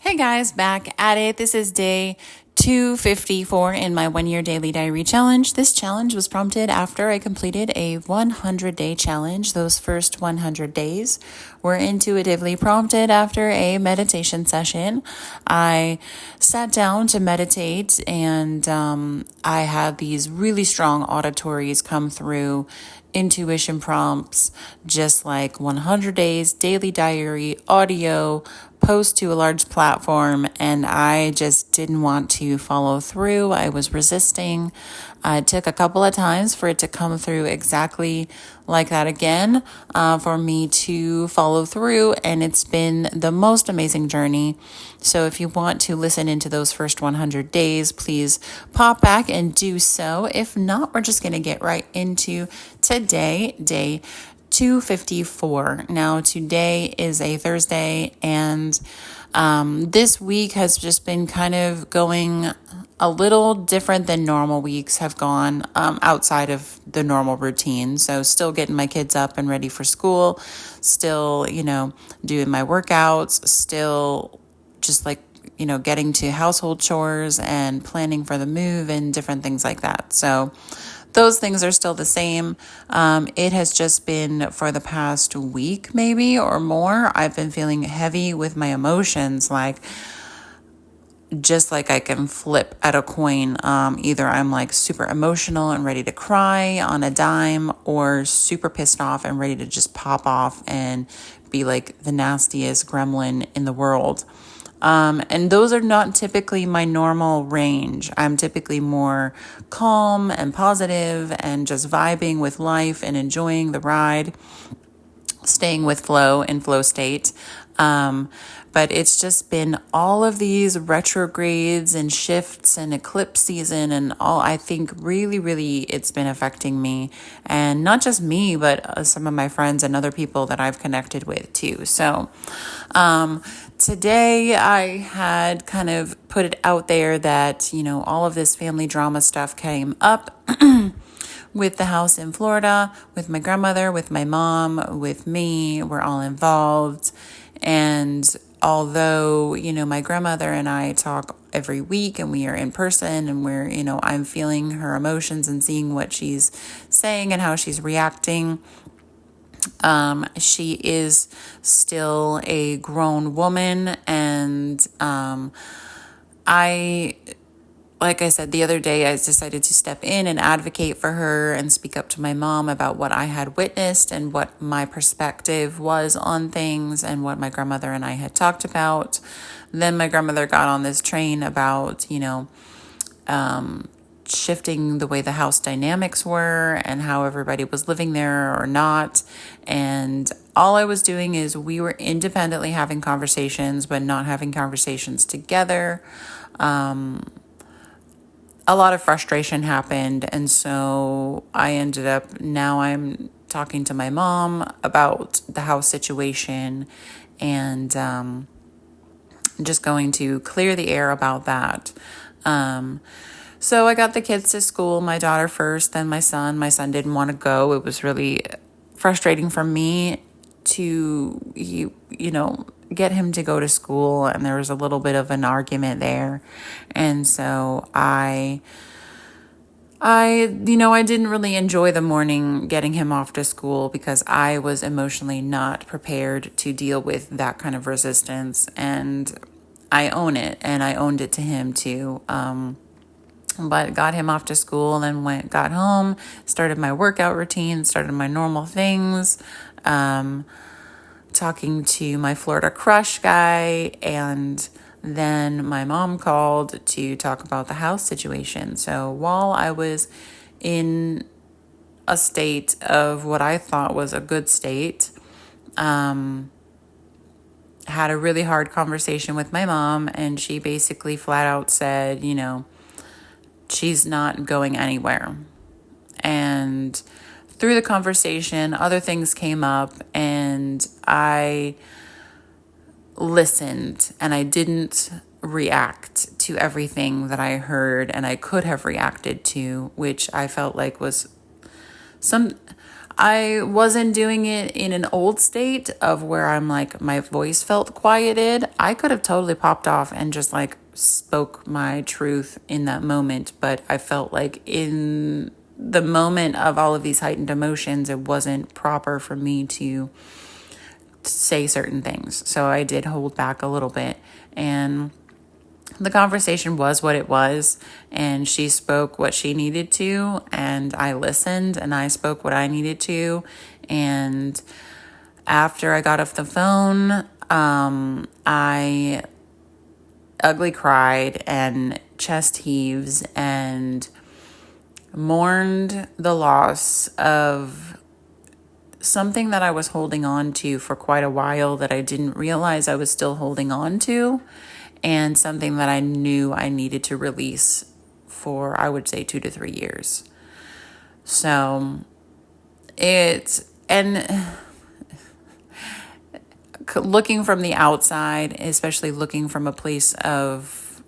Hey guys, back at it. This is day 254 in my 1 year daily diary challenge. This challenge was prompted after I completed a 100-day challenge. Those first 100 days were intuitively prompted after a meditation session. I sat down to meditate and I had these really strong auditories come through, intuition prompts, just like 100 days, daily diary, audio, post to a large platform, and I just didn't want to follow through. I was resisting. It took a couple of times for it to come through exactly like that again, for me to follow through, and it's been the most amazing journey. So if you want to listen into those first 100 days, please pop back and do so. If not, we're just going to get right into today, day 254. Now, today is a Thursday, and this week has just been kind of going a little different than normal weeks have gone, outside of the normal routine. So still getting my kids up and ready for school, still, doing my workouts, still just like, getting to household chores and planning for the move and different things like that. So those things are still the same. It has just been for the past week, maybe or more, I've been feeling heavy with my emotions, just like I can flip at a coin. Either I'm like super emotional and ready to cry on a dime, or super pissed off and ready to just pop off and be like the nastiest gremlin in the world. And those are not typically my normal range. I'm typically more calm and positive and just vibing with life and enjoying the ride, staying with flow in flow state. But it's just been all of these retrogrades and shifts and eclipse season and all. I think really it's been affecting me, and not just me, but some of my friends and other people that I've connected with too. So today I had kind of put it out there that, all of this family drama stuff came up with the house in Florida, with my grandmother, with my mom, with me. We're all involved. And although, my grandmother and I talk every week and we are in person and we're, I'm feeling her emotions and seeing what she's saying and how she's reacting. She is still a grown woman, and like I said the other day, I decided to step in and advocate for her and speak up to my mom about what I had witnessed and what my perspective was on things and what my grandmother and I had talked about. Then my grandmother got on this train about, shifting the way the house dynamics were and how everybody was living there or not. And all I was doing is we were independently having conversations, but not having conversations together. A lot of frustration happened. And so now I'm talking to my mom about the house situation, and just going to clear the air about that. So I got the kids to school, my daughter first, then my son. My son didn't want to go. It was really frustrating for me to, get him to go to school, and there was a little bit of an argument there. And so I didn't really enjoy the morning getting him off to school because I was emotionally not prepared to deal with that kind of resistance. And I own it, and I owned it to him too. But got him off to school and then got home, started my workout routine, started my normal things, talking to my Florida crush guy, and then my mom called to talk about the house situation. So while I was in a state of what I thought was a good state, had a really hard conversation with my mom, and she basically flat out said, she's not going anywhere. And through the conversation, other things came up, and I listened, and I didn't react to everything that I heard and I could have reacted to, which I felt like was I wasn't doing it in an old state of where I'm like, my voice felt quieted. I could have totally popped off and just like spoke my truth in that moment. But I felt like in the moment of all of these heightened emotions, it wasn't proper for me to say certain things. So I did hold back a little bit, and the conversation was what it was, and she spoke what she needed to, and I listened and I spoke what I needed to. And after I got off the phone, I ugly cried and chest heaves and mourned the loss of something that I was holding on to for quite a while that I didn't realize I was still holding on to, and something that I knew I needed to release for, I would say, 2 to 3 years. So looking from the outside, especially looking from a place of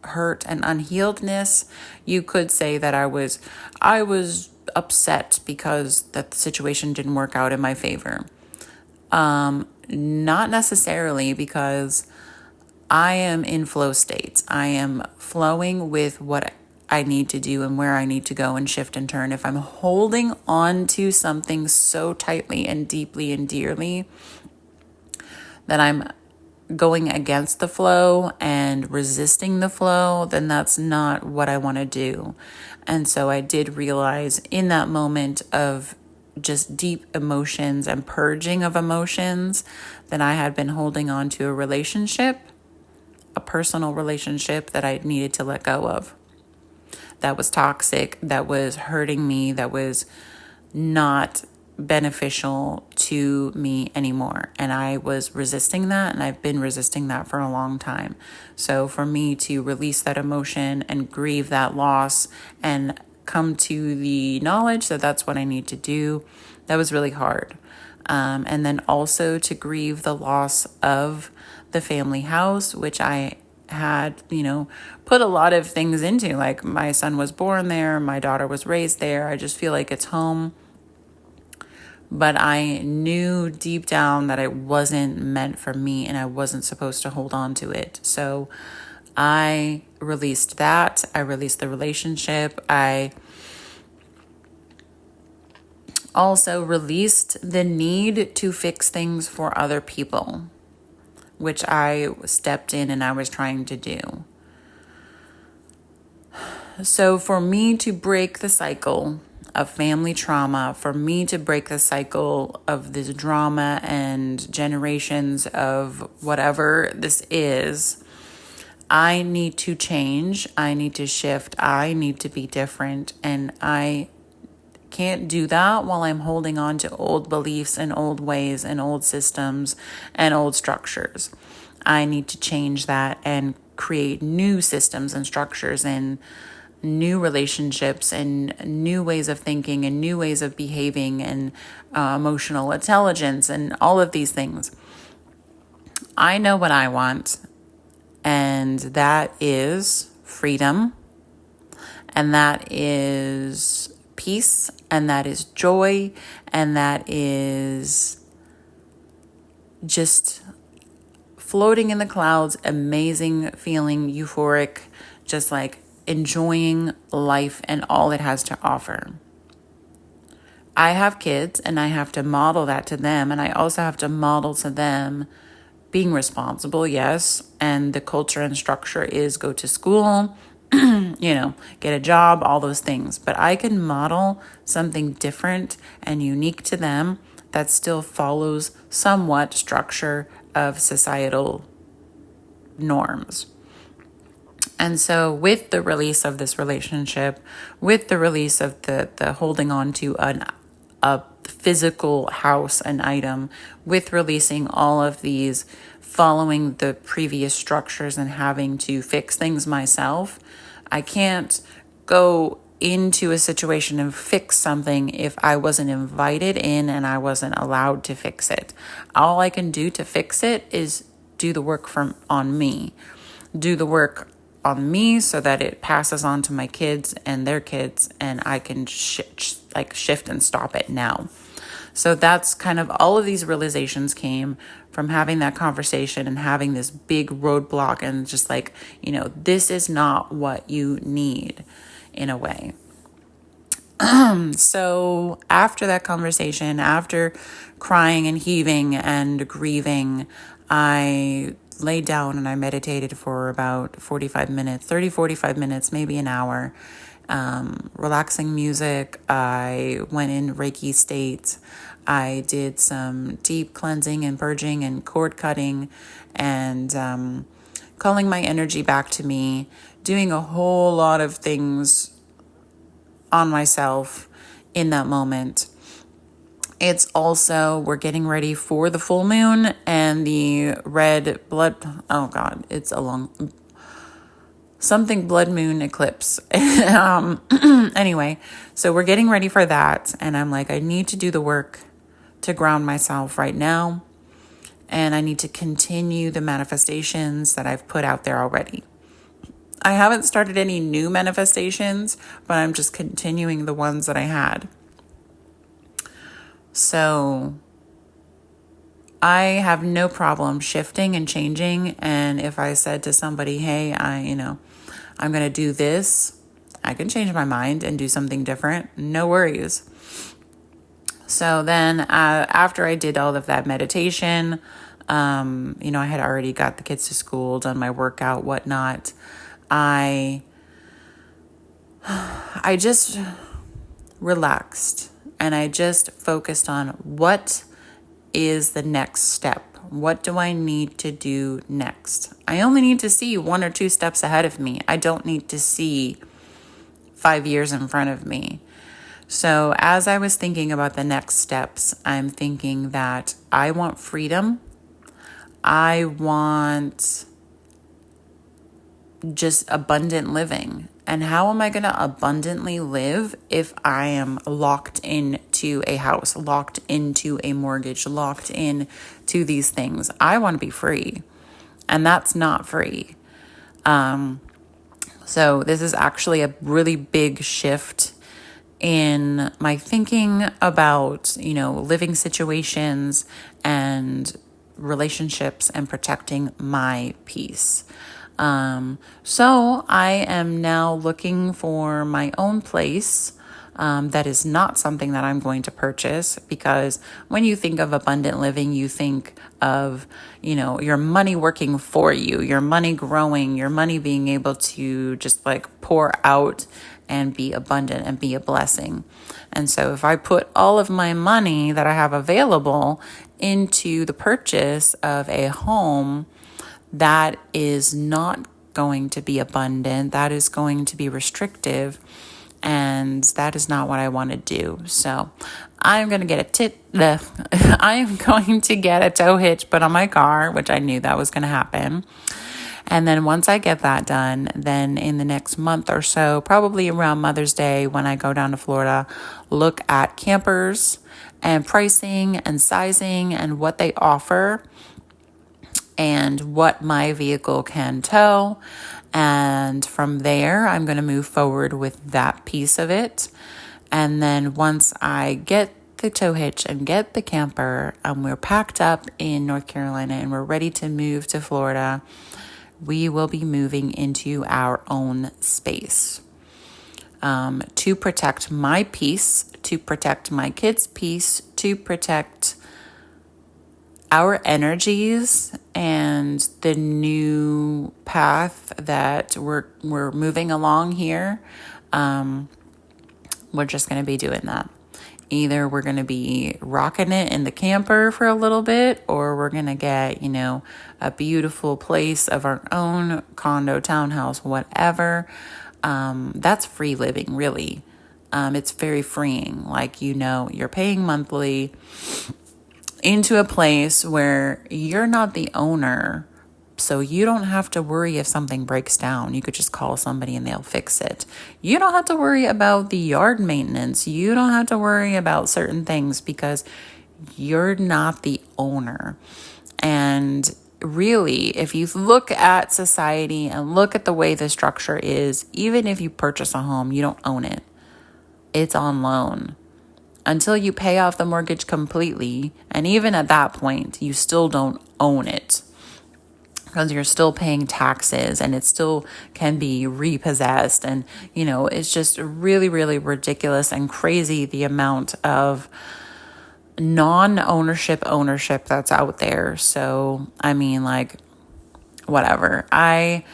hurt and unhealedness, you could say that I was upset because that the situation didn't work out in my favor. Not necessarily, because I am in flow states. I am flowing with what I need to do and where I need to go and shift and turn. If I'm holding on to something so tightly and deeply and dearly that I'm going against the flow and resisting the flow, then that's not what I want to do. And so I did realize in that moment of just deep emotions and purging of emotions that I had been holding on to a relationship, a personal relationship that I needed to let go of. That was toxic, that was hurting me, that was not beneficial to me anymore. And I was resisting that, and I've been resisting that for a long time. So for me to release that emotion and grieve that loss and come to the knowledge that that's what I need to do, that was really hard. And then also to grieve the loss of the family house, which I had, put a lot of things into. Like, my son was born there, my daughter was raised there. I just feel like it's home. But I knew deep down that it wasn't meant for me, and I wasn't supposed to hold on to it. So I released that. I released the relationship. I also released the need to fix things for other people, which I stepped in and I was trying to do. So for me to break the cycle of family trauma, for me to break the cycle of this drama and generations of whatever this is, I need to change. I need to shift. I need to be different. And I can't do that while I'm holding on to old beliefs and old ways and old systems and old structures. I need to change that and create new systems and structures and new relationships and new ways of thinking and new ways of behaving and emotional intelligence and all of these things. I know what I want, and that is freedom, and that is peace, and that is joy, and that is just floating in the clouds, amazing feeling, euphoric, just like enjoying life and all it has to offer. I have kids, and I have to model that to them, and I also have to model to them being responsible, yes, and the culture and structure is go to school, get a job, all those things. But I can model something different and unique to them that still follows somewhat structure of societal norms. And so with the release of this relationship, with the release of the holding on to a physical house, an item, with releasing all of these, following the previous structures and having to fix things myself, I can't go into a situation and fix something if I wasn't invited in and I wasn't allowed to fix it. All I can do to fix it is do the work on me, do the work on me so that it passes on to my kids and their kids, and I can shift and stop it now. So that's kind of all of these realizations came from having that conversation and having this big roadblock and just like, this is not what you need in a way. So after that conversation, after crying and heaving and grieving, I laid down and I meditated for about 45 minutes, 45 minutes, maybe an hour. Relaxing music. I went in Reiki state. I did some deep cleansing and purging and cord cutting and calling my energy back to me, doing a whole lot of things on myself in that moment. It's also, we're getting ready for the full moon and the red blood, it's a long, something blood moon eclipse. Anyway, so we're getting ready for that. And I'm like, I need to do the work to ground myself right now. And I need to continue the manifestations that I've put out there already. I haven't started any new manifestations, but I'm just continuing the ones that I had. So I have no problem shifting and changing. And if I said to somebody, hey, I'm going to do this, I can change my mind and do something different. No worries. So then after I did all of that meditation, I had already got the kids to school, done my workout, whatnot. I just relaxed and I just focused on what is the next step. What do I need to do next? I only need to see 1 or 2 steps ahead of me. I don't need to see 5 years in front of me. So as I was thinking about the next steps, I'm thinking that I want freedom. I want just abundant living. And how am I going to abundantly live if I am locked into a house, locked into a mortgage, locked into these things? I want to be free, and that's not free. So this is actually a really big shift in my thinking about, living situations and relationships and protecting my peace. So I am now looking for my own place. That is not something that I'm going to purchase, because when you think of abundant living, you think of, your money working for you, your money growing, your money being able to just like pour out and be abundant and be a blessing. And so if I put all of my money that I have available into the purchase of a home, that is not going to be abundant. That is going to be restrictive. And that is not what I want to do. So I'm going to get I'm going to get a tow hitch put on my car, which I knew that was going to happen. And then once I get that done, then in the next month or so, probably around Mother's Day, when I go down to Florida, look at campers and pricing and sizing and what they offer and what my vehicle can tow. And from there, I'm going to move forward with that piece of it. And then once I get the tow hitch and get the camper, and we're packed up in North Carolina and we're ready to move to Florida, we will be moving into our own space. To protect my peace, to protect my kids' peace, to protect our energies and the new path that we're moving along here. We're just going to be doing that. Either we're going to be rocking it in the camper for a little bit, or we're going to get, a beautiful place of our own, condo, townhouse, whatever. That's free living, really. It's very freeing. Like, you're paying monthly into a place where you're not the owner. So you don't have to worry if something breaks down. You could just call somebody and they'll fix it. You don't have to worry about the yard maintenance. You don't have to worry about certain things because you're not the owner. And really, if you look at society and look at the way the structure is, even if you purchase a home, you don't own it. It's on loan until you pay off the mortgage completely. And even at that point, you still don't own it because you're still paying taxes and it still can be repossessed. And, it's just really, really ridiculous and crazy the amount of non-ownership that's out there. So, whatever. I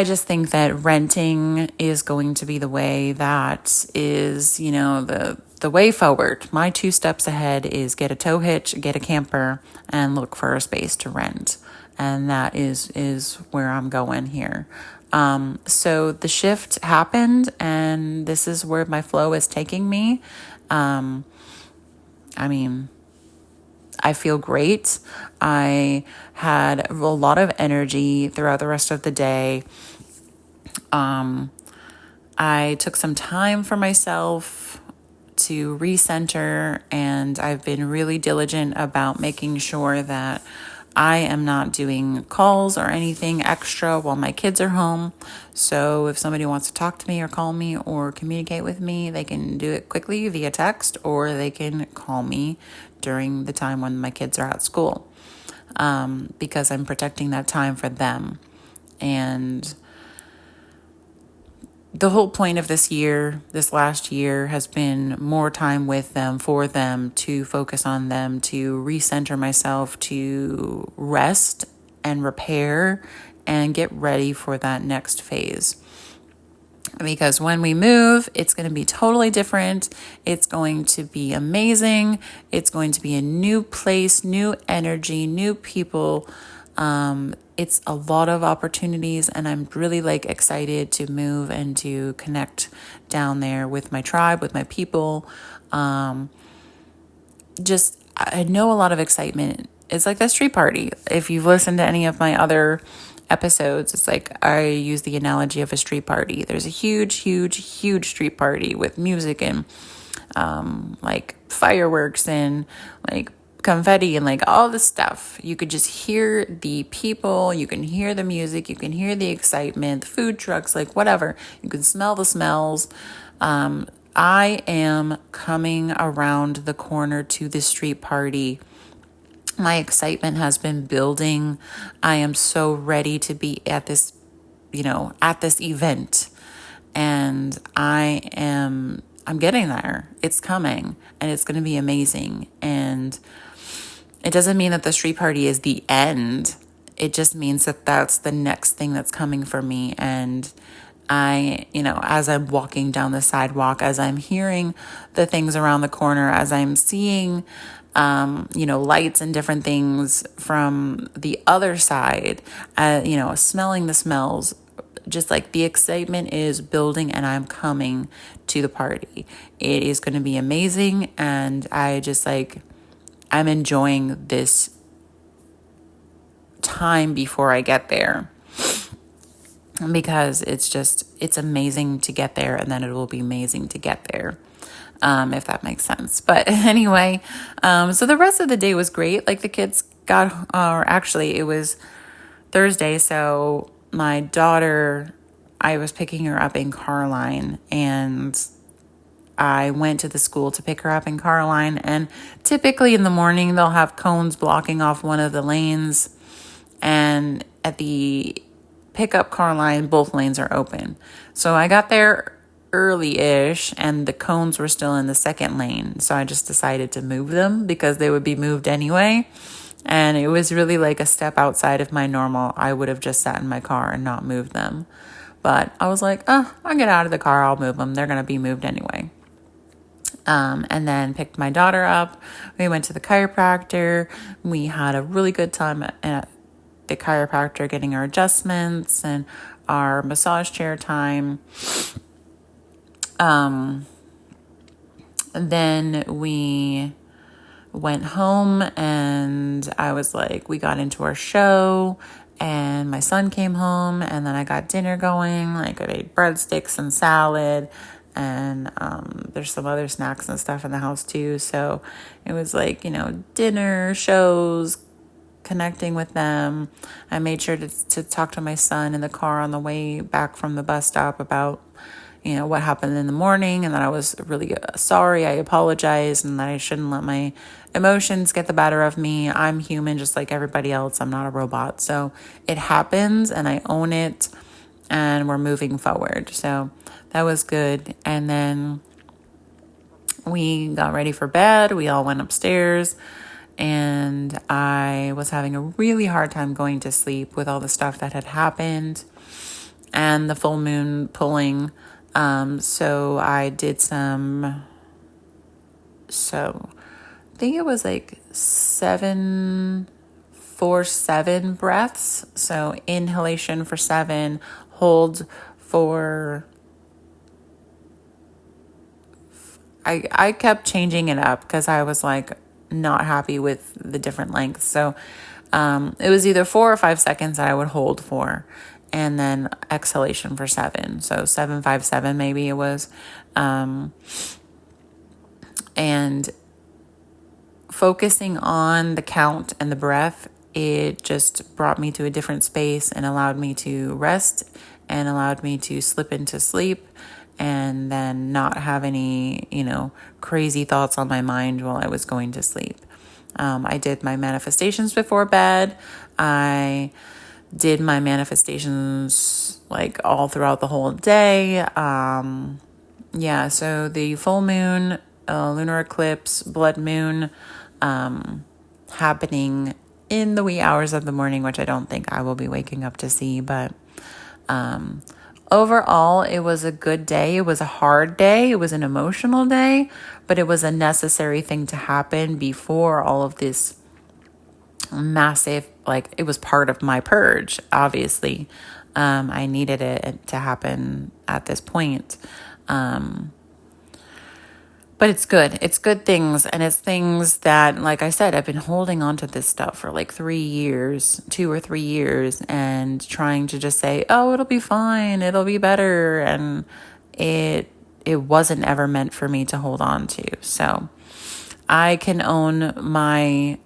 just think that renting is going to be the way that is, the way forward. My 2 steps ahead is get a tow hitch, get a camper, and look for a space to rent. And that is where I'm going here. So the shift happened, and this is where my flow is taking me. I feel great. I had a lot of energy throughout the rest of the day. I took some time for myself to recenter, and I've been really diligent about making sure that I am not doing calls or anything extra while my kids are home. So if somebody wants to talk to me or call me or communicate with me, they can do it quickly via text, or they can call me during the time when my kids are at school, because I'm protecting that time for them. And the whole point of this last year, has been more time with them, for them, to focus on them, to recenter myself, to rest and repair and get ready for that next phase. Because when we move, it's going to be totally different. It's going to be amazing. It's going to be a new place, new energy, new people. It's a lot of opportunities, and I'm really excited to move and to connect down there with my tribe, with my people. I know a lot of excitement. It's like a street party. If you've listened to any of my other episodes, it's like I use the analogy of a street party. There's a huge, huge, huge street party with music and fireworks and confetti and all this stuff. You could just hear the people, you can hear the music, you can hear the excitement, the food trucks, whatever. You can smell the smells. I am coming around the corner to this street party. My excitement has been building. I am so ready to be at this, at this event. And I'm getting there. It's coming, and it's going to be amazing. And it doesn't mean that the street party is the end. It just means that that's the next thing that's coming for me. And as I'm walking down the sidewalk, as I'm hearing the things around the corner, as I'm seeing, lights and different things from the other side, smelling the smells, just the excitement is building, and I'm coming to the party. It is going to be amazing. And I just I'm enjoying this time before I get there, because it's amazing to get there, and then it will be amazing to get there, if that makes sense. But anyway, so the rest of the day was great. The kids it was Thursday, so my daughter, I was picking her up in Carline, and I went to the school to pick her up in Carline, and typically in the morning they'll have cones blocking off one of the lanes, and at the pickup Carline, both lanes are open. So I got there early-ish, and the cones were still in the second lane, so I just decided to move them because they would be moved anyway. And it was really a step outside of my normal. I would have just sat in my car and not moved them. But I was I'll get out of the car, I'll move them. They're going to be moved anyway. And then picked my daughter up. We went to the chiropractor. We had a really good time at the chiropractor, getting our adjustments and our massage chair time. Then we went home, and I was we got into our show, and my son came home, and then I got dinner going. I ate breadsticks and salad, and there's some other snacks and stuff in the house too. So it was dinner, shows, connecting with them. I made sure to talk to my son in the car on the way back from the bus stop about, what happened in the morning, and that I was really sorry. I apologized, and that I shouldn't let my emotions get the better of me. I'm human just like everybody else. I'm not a robot. So it happens, and I own it, and we're moving forward. So that was good. And then we got ready for bed. We all went upstairs, and I was having a really hard time going to sleep with all the stuff that had happened and the full moon pulling. So I did I think it was like 7-4-7 breaths. So inhalation for 7, hold for, I kept changing it up because I was like not happy with the different lengths. So it was either 4 or 5 seconds that I would hold for, and then exhalation for 7. So 7-5-7 maybe it was. And focusing on the count and the breath, it just brought me to a different space and allowed me to rest and allowed me to slip into sleep and then not have any, crazy thoughts on my mind while I was going to sleep. I did my manifestations before bed. I did my manifestations like all throughout the whole day. So the full moon, lunar eclipse, blood moon, happening in the wee hours of the morning, which I don't think I will be waking up to see, but overall, it was a good day. It was a hard day. It was an emotional day, but it was a necessary thing to happen before all of this massive, it was part of my purge, obviously. I needed it to happen at this point. But it's good. It's good things. And it's things that, like I said, I've been holding on to this stuff for 3 years, 2 or 3 years, and trying to just say, oh, it'll be fine. It'll be better. And it wasn't ever meant for me to hold on to. So I can own my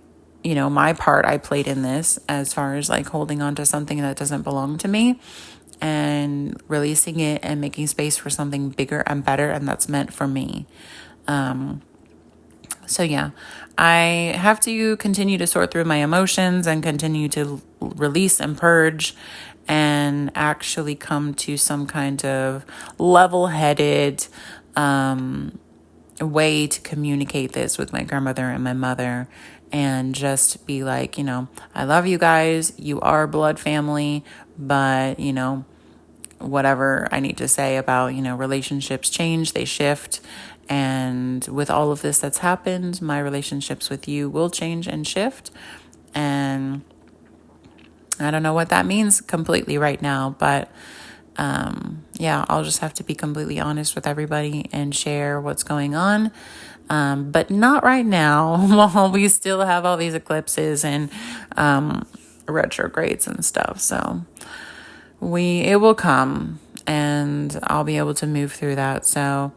part I played in this as far as holding on to something that doesn't belong to me and releasing it and making space for something bigger and better. And that's meant for me. I have to continue to sort through my emotions and continue to release and purge and actually come to some kind of level-headed way to communicate this with my grandmother and my mother, and just be like, I love you guys. You are blood family, but, whatever I need to say about, relationships change, they shift. And with all of this that's happened, my relationships with you will change and shift. And I don't know what that means completely right now, but I'll just have to be completely honest with everybody and share what's going on. But not right now, while we still have all these eclipses and retrogrades and stuff. So it will come, and I'll be able to move through that. So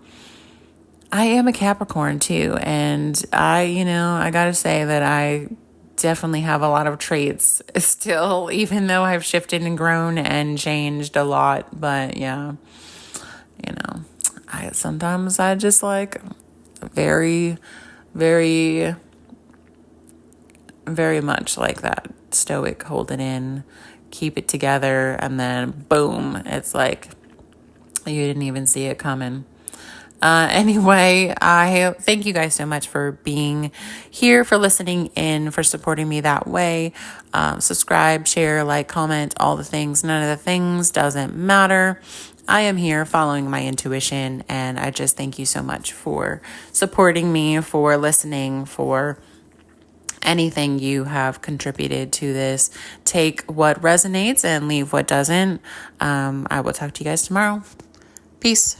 I am a Capricorn too, and I gotta say that I definitely have a lot of traits still, even though I've shifted and grown and changed a lot. But I just very, very, very much like that stoic, hold it in, keep it together, and then boom, it's like you didn't even see it coming. Anyway, I thank you guys so much for being here, for listening in, for supporting me that way. Subscribe, share, comment, all the things. None of the things doesn't matter. I am here following my intuition, and I just thank you so much for supporting me, for listening, for anything you have contributed to this. Take what resonates and leave what doesn't. I will talk to you guys tomorrow. Peace.